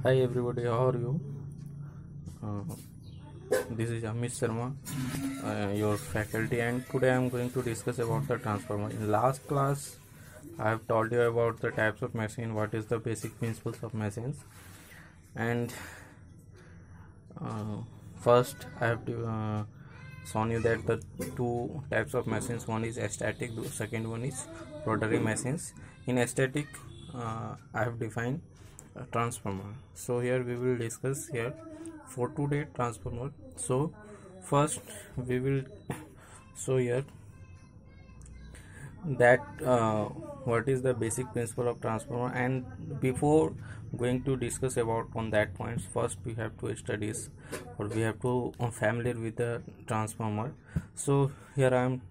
Hi everybody, how are you? Uh, this is Amit Sharma, your faculty, and today I am going to discuss about the transformer. In last class, I have told you about the types of machine, what is the basic principles of machines, and uh, first I have shown you that the two types of machines, one is static, the second one is rotary machines. In static, I have defined a transformer. So here we will discuss here for today transformer. So first we will show here that what is the basic principle of transformer, and before going to discuss about on that points, first we have to study or we have to familiar with the transformer. So here I am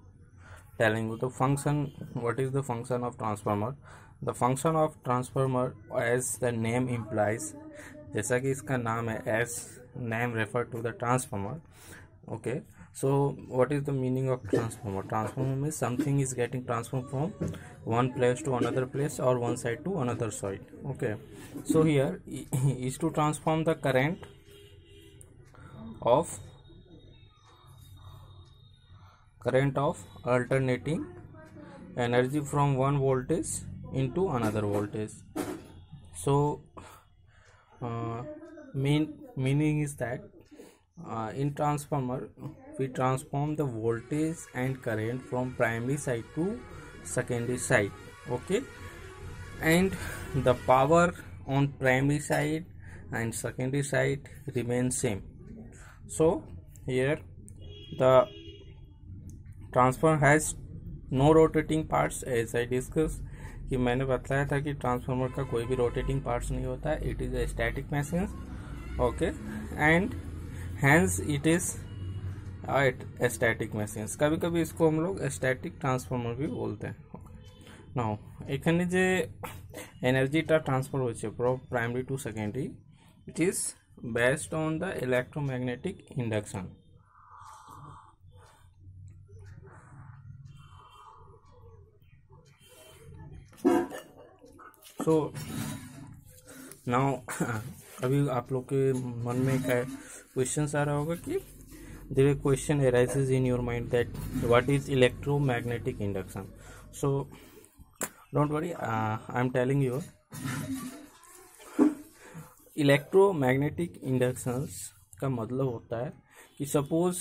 telling you the function. What is the function of transformer? The function of transformer, as the name implies, जैसा कि इसका नाम है, as name refer to the transformer. Okay, so what is the meaning of transformer? Transformer means something is getting transformed from one place to another place or one side to another side. Okay, so here is to transform the current of alternating energy from one voltage into another voltage. So meaning is that in transformer we transform the voltage and current from primary side to secondary side. Okay, and the power on primary side and secondary side remains same. So here the transformer has no rotating parts. As I discuss कि मैंने बताया था कि transformer का कोई भी rotating parts नहीं होता है. It is a static machine. Okay, and hence it is static machines. कभी कभी इसको हम लोग स्टैटिक ट्रांसफार्मर भी बोलते हैं. नाउ এখানে যে এনার্জিটা ট্রান্সফার হচ্ছে primary to secondary, it is based on the electromagnetic induction. So now अभी आप लोग के मन में क्या क्वेश्चन आ रहा होगा कि there question arises in your mind that what is electromagnetic induction. So don't worry, I am telling you. Electromagnetic inductions का मतलब होता है कि सपोज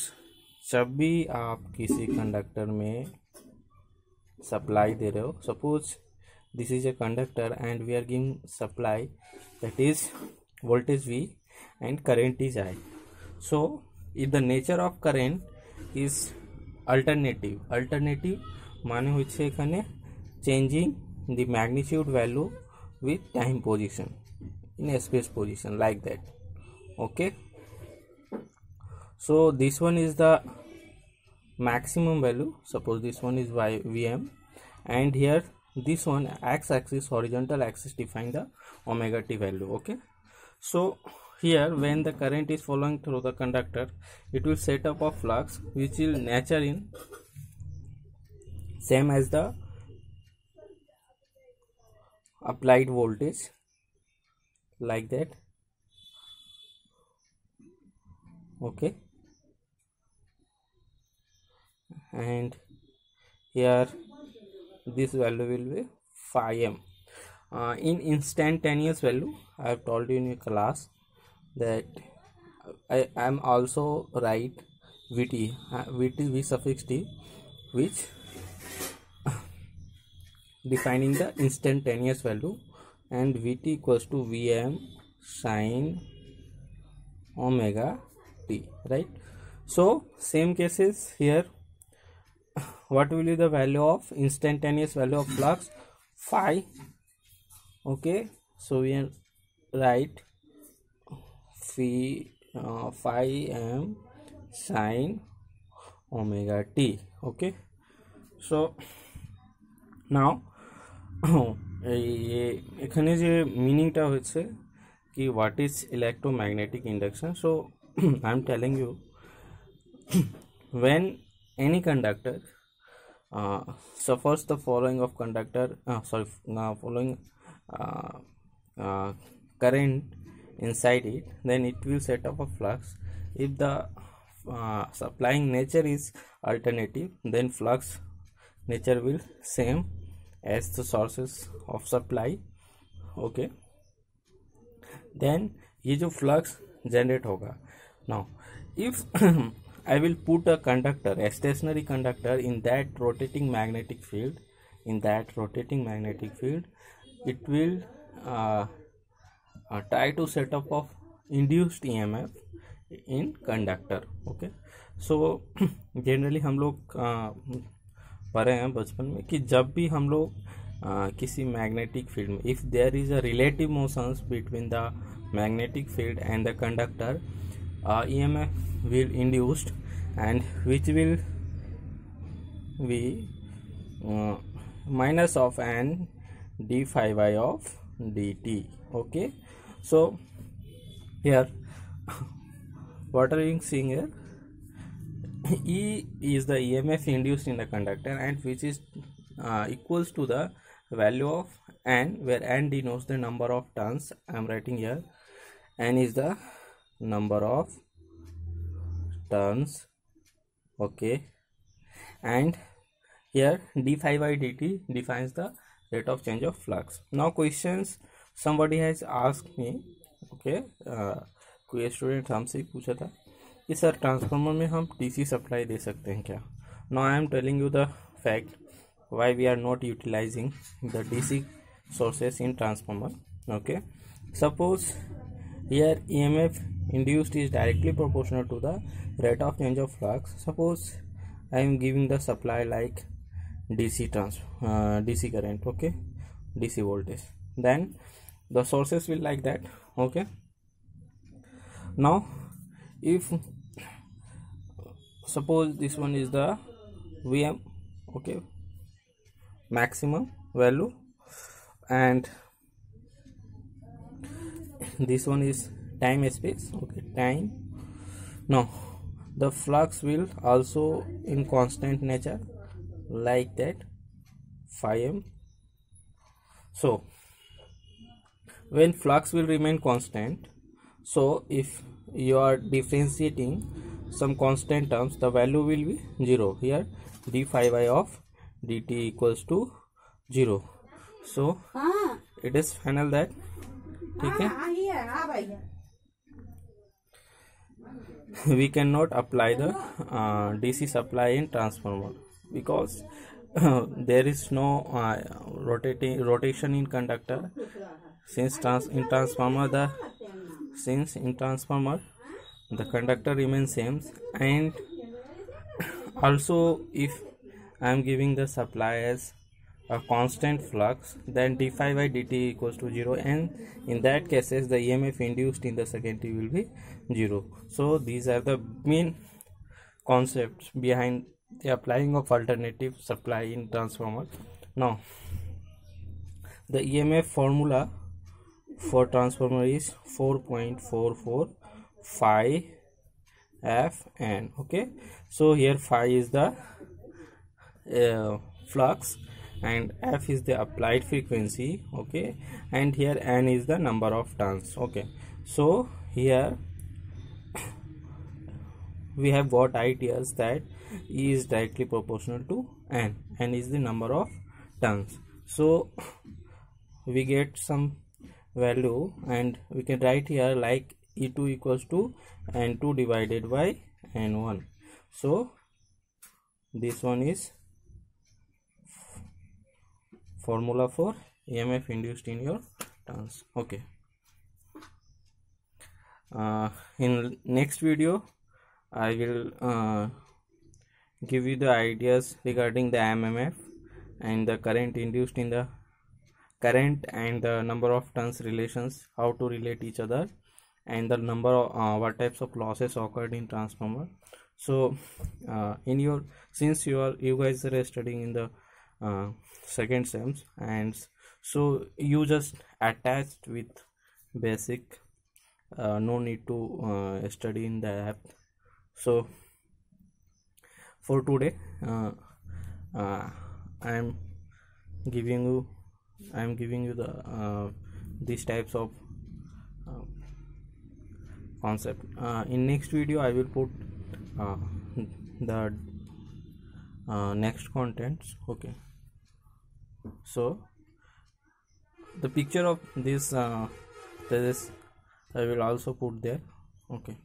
जब भी आप किसी कंडक्टर में सप्लाई दे रहे हो, suppose this is a conductor and we are giving supply, that is voltage V and current is I. So if the nature of current is alternative মানে হচ্ছে এখানে changing the magnitude value with time position in a space position like that. Okay, so this one is the maximum value. Suppose this one is Vm, and here this one x-axis, horizontal axis, define the omega t value. Okay, so here when the current is flowing through the conductor, it will set up a flux which will nature in same as the applied voltage like that. Okay, and here this value will be phi m. In instantaneous value, I have told you in your class that I am also write Vt, V suffix t, which defining the instantaneous value, and Vt equals to Vm sin omega t, right? So same cases here. What will be the value of instantaneous value of flux? Phi. Okay, so we write phi m sin omega t. Okay, so now এখানে যে মিনিংটা হচ্ছে কি what is electromagnetic induction. So I am telling you, when any conductor suffers the following of conductor following current inside it, then it will set up a flux. If the supplying nature is alternative, then flux nature will same as the sources of supply. Okay, then ये जो flux generate होगा. Now if I will put a conductor, a stationary conductor, in that rotating magnetic field, it will try to set up of induced EMF in conductor. Okay, so generally हम लोग पढ़े हैं बचपन में कि जब भी हम लोग किसी मैग्नेटिक फील्ड में, if there is a relative motions between the magnetic field and the conductor, EMF will induced, and which will be minus of n d phi y of dt. Okay, so here what are you seeing here? E is the EMF induced in the conductor, and which is equals to the value of n, where n denotes the number of turns. I am writing here n is the number of turns. Okay, and here d phi by dt defines the rate of change of flux. Now questions somebody has asked me. Okay, कोई student हमसे ही पूछा था कि sir transformer में हम DC supply दे सकते हैं क्या. Now I am telling you the fact why we are not utilising the DC sources in transformer. Okay, suppose here EMF induced is directly proportional to the rate of change of flux. Suppose I am giving the supply like DC current. Okay, DC voltage, then the sources will like that. Okay, now if suppose this one is the VM, okay, maximum value, and this one is time space. Okay, time. Now the flux will also in constant nature like that, phi m. So when flux will remain constant, so if you are differentiating some constant terms, the value will be 0. Here d phi y of dt equals to 0. So it is final that. Okay, we cannot apply the DC supply in transformer because there is no rotation in conductor. Since in transformer the conductor remains same, and also if I am giving the supply as a constant flux, then d phi by dt equals to 0, and in that cases the EMF induced in the secondary will be 0. So these are the main concepts behind the applying of alternative supply in transformer. Now the EMF formula for transformer is 4.44 phi Fn. Okay, so here phi is the flux and F is the applied frequency. Okay, and here N is the number of turns. Okay, so here we have got ideas that E is directly proportional to N. N is the number of turns. So we get some value and we can write here like E2 equals to N2 divided by N1. So this one is formula for EMF induced in your turns. Okay, in next video I will give you the ideas regarding the MMF and the current induced in the current and the number of turns relations, how to relate each other, and the number of what types of losses occurred in transformer. So in your, since you guys are studying in the second sems, and so you just attached with basic, no need to study in depth. So for today I am giving you the these types of concept. In next video I will put the next contents. Okay, so the picture of this I will also put there. Okay.